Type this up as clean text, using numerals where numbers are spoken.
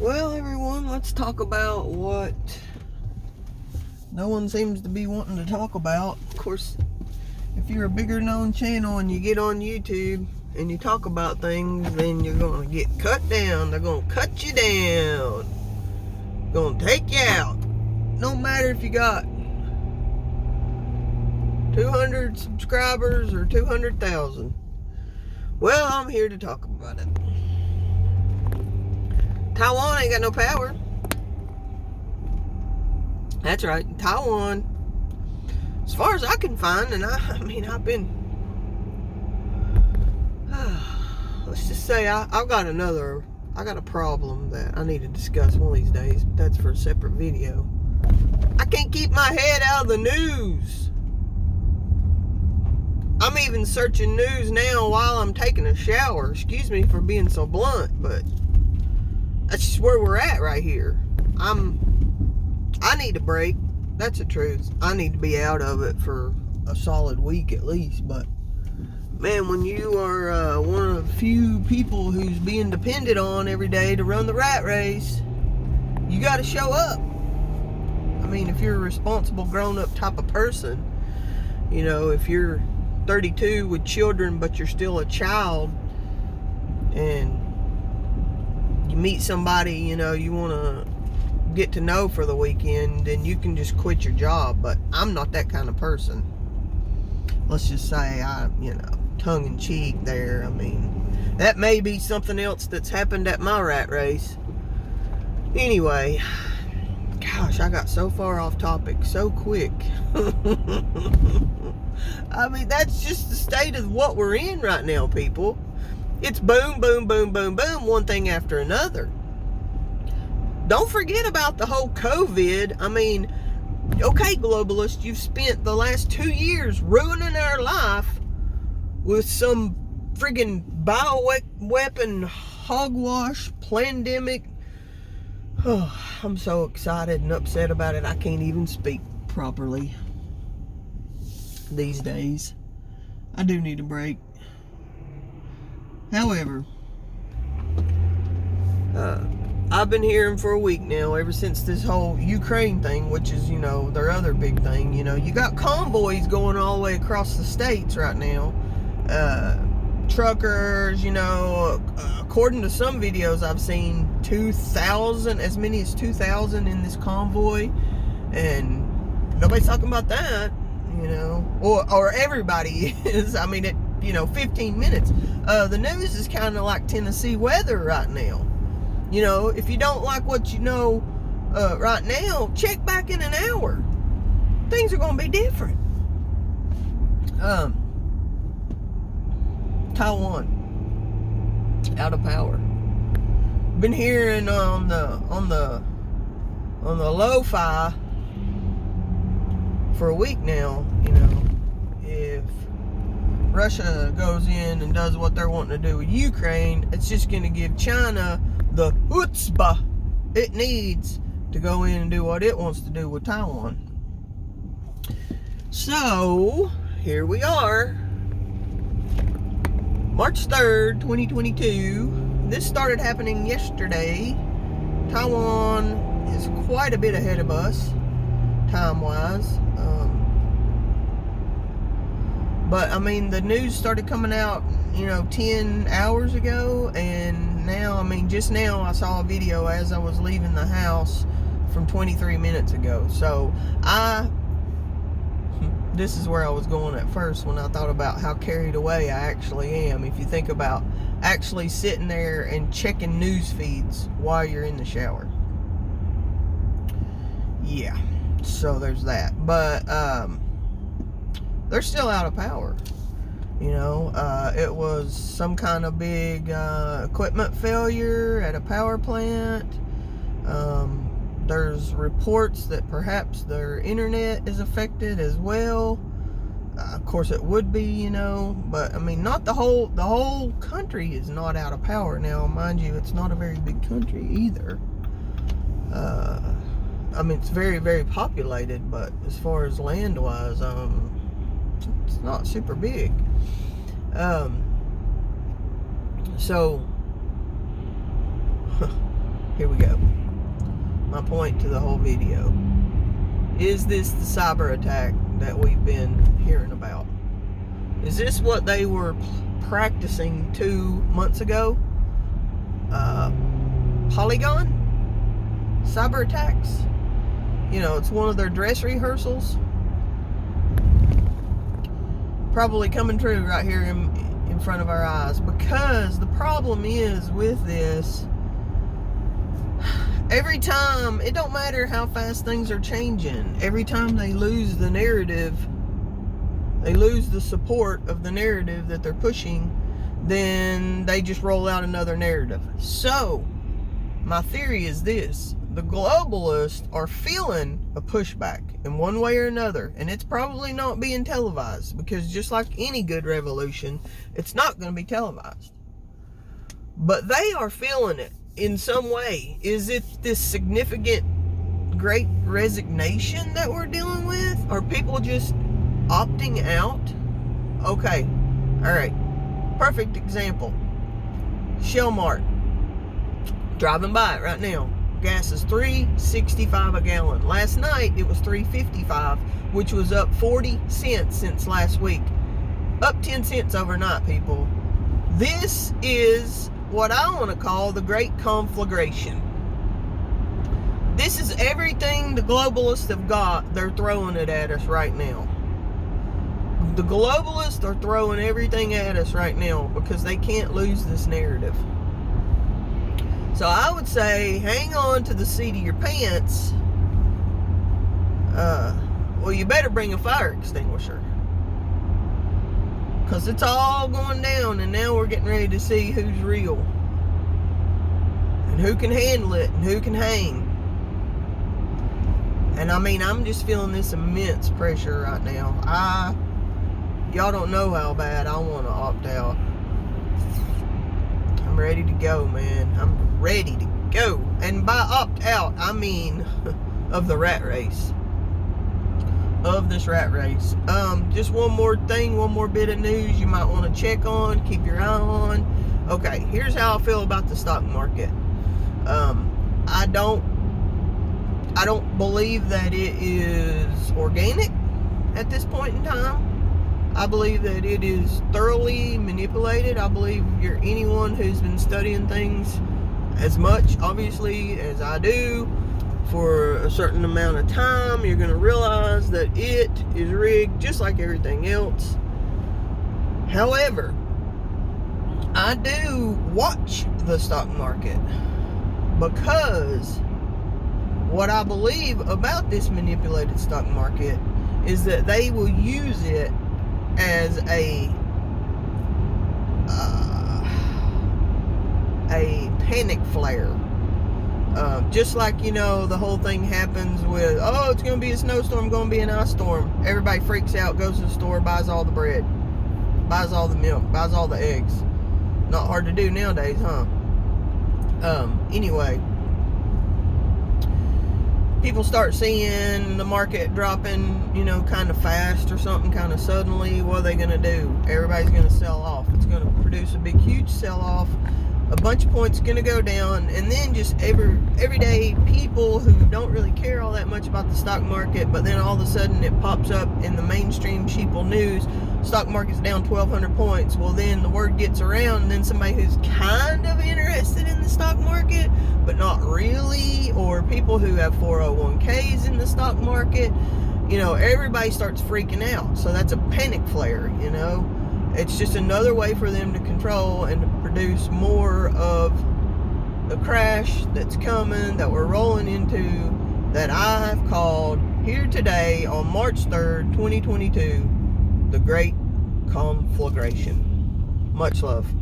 Well, everyone, let's talk about what no one seems to be wanting to talk about. Of course, if you're a bigger known channel and you get on YouTube and you talk about things, then you're going to get cut down. They're going to cut you down. Going to take you out. No matter if you got 200 subscribers or 200,000. Well, I'm here to talk about it. Taiwan ain't got no power. That's right, Taiwan. As far as I can find, and I've been. Let's just say I've got a problem that I need to discuss one of these days. But that's for a separate video. I can't keep my head out of the news. I'm even searching news now while I'm taking a shower. Excuse me for being so blunt, but that's just where we're at right here. I need a break. That's the truth. I need to be out of it for a solid week at least. But man, when you are one of the few people who's being depended on every day to run the rat race, you got to show up. I mean, if you're a responsible, grown-up type of person, you know, if you're 32 with children, but you're still a child, and you meet somebody, you know, you want to get to know for the weekend, then you can just quit your job. But I'm not that kind of person. Let's just say tongue in cheek there. I mean, that may be something else that's happened at my rat race. Anyway, gosh, I got so far off topic so quick. I mean, that's just the state of what we're in right now, people. It's boom, boom, boom, boom, boom, one thing after another. Don't forget about the whole COVID. I mean, okay, globalists, you've spent the last 2 years ruining our life with some friggin' bioweapon hogwash pandemic. Oh, I'm so excited and upset about it, I can't even speak properly these days. I do need a break. However, I've been hearing for a week now, ever since this whole Ukraine thing, which is, their other big thing. You got convoys going all the way across the states right now. Truckers, according to some videos I've seen, 2,000, as many as 2,000 in this convoy. And nobody's talking about that, or everybody is. I mean, 15 minutes. The news is kind of like Tennessee weather right now. If you don't like what you know right now, check back in an hour. Things are going to be different. Taiwan, out of power. Been hearing on the lo-fi for a week now. If Russia goes in and does what they're wanting to do with Ukraine, it's just going to give China the chutzpah it needs to go in and do what it wants to do with Taiwan. So, here we are. March 3rd, 2022. This started happening yesterday. Taiwan is quite a bit ahead of us, time-wise. But, I mean, the news started coming out, 10 hours ago. And now, just now I saw a video as I was leaving the house from 23 minutes ago. So, this is where I was going at first when I thought about how carried away I actually am. If you think about actually sitting there and checking news feeds while you're in the shower. Yeah, so there's that. But, they're still out of power. It was some kind of big equipment failure at a power plant. There's reports that perhaps their internet is affected as well. Of course it would be, but not the whole country is not out of power. Now, mind you, it's not a very big country either. It's very, very populated, but as far as land-wise, it's not super big. So here we go. My point to the whole video. Is this the cyber attack that we've been hearing about? Is this what they were practicing 2 months ago? Polygon? Cyber attacks? You know, it's one of their dress rehearsals. Probably coming true right here in front of our eyes. Because the problem is with this, every time, it don't matter how fast things are changing, every time they lose the narrative, they lose the support of the narrative that they're pushing, then they just roll out another narrative. So, my theory is this: the globalists are feeling a pushback in one way or another, and it's probably not being televised, because just like any good revolution, it's not going to be televised. But they are feeling it in some way. Is it this significant great resignation that we're dealing with? Are people just opting out? Okay, all right, perfect example. Shell Mart, driving by it right now, gas is $3.65 a gallon. Last night it was $3.55, which was up 40 cents since last week. Up 10 cents overnight, people. This is what I want to call the great conflagration. This is everything the globalists have got. They're throwing it at us right now. The globalists are throwing everything at us right now because they can't lose this narrative. So I would say, hang on to the seat of your pants. Well, you better bring a fire extinguisher, because it's all going down, and now we're getting ready to see who's real and who can handle it and who can hang. And I mean, I'm just feeling this immense pressure right now. Y'all don't know how bad I want to opt out. I'm ready to go, man. I'm ready to go. And by opt out, I mean of the rat race. Of this rat race. Just one more thing, one more bit of news you might want to check on, keep your eye on. Okay, here's how I feel about the stock market. I don't believe that it is organic at this point in time. I believe that it is thoroughly manipulated. I believe anyone who's been studying things as much, obviously, as I do for a certain amount of time, you're going to realize that it is rigged just like everything else. However, I do watch the stock market, because what I believe about this manipulated stock market is that they will use it as a panic flare. Just like, you know, the whole thing happens with, oh, it's going to be a snowstorm, going to be an ice storm. Everybody freaks out, goes to the store, buys all the bread, buys all the milk, buys all the eggs. Not hard to do nowadays, huh? Anyway, people start seeing the market dropping, you know, kind of fast or something, kind of suddenly. What are they going to do? Everybody's going to sell off. It's going to produce a big, huge sell-off. A bunch of points going to go down, and then just everyday people who don't really care all that much about the stock market, but then all of a sudden it pops up in the mainstream sheeple news, stock market's down 1,200 points. Well, then the word gets around, and then somebody who's kind of interested in the stock market, but not really, or people who have 401ks in the stock market, you know, everybody starts freaking out. So that's a panic flare, you know. It's just another way for them to control and to produce more of the crash that's coming, that we're rolling into, that I've called here today on March 3rd, 2022, the Great Conflagration. Much love.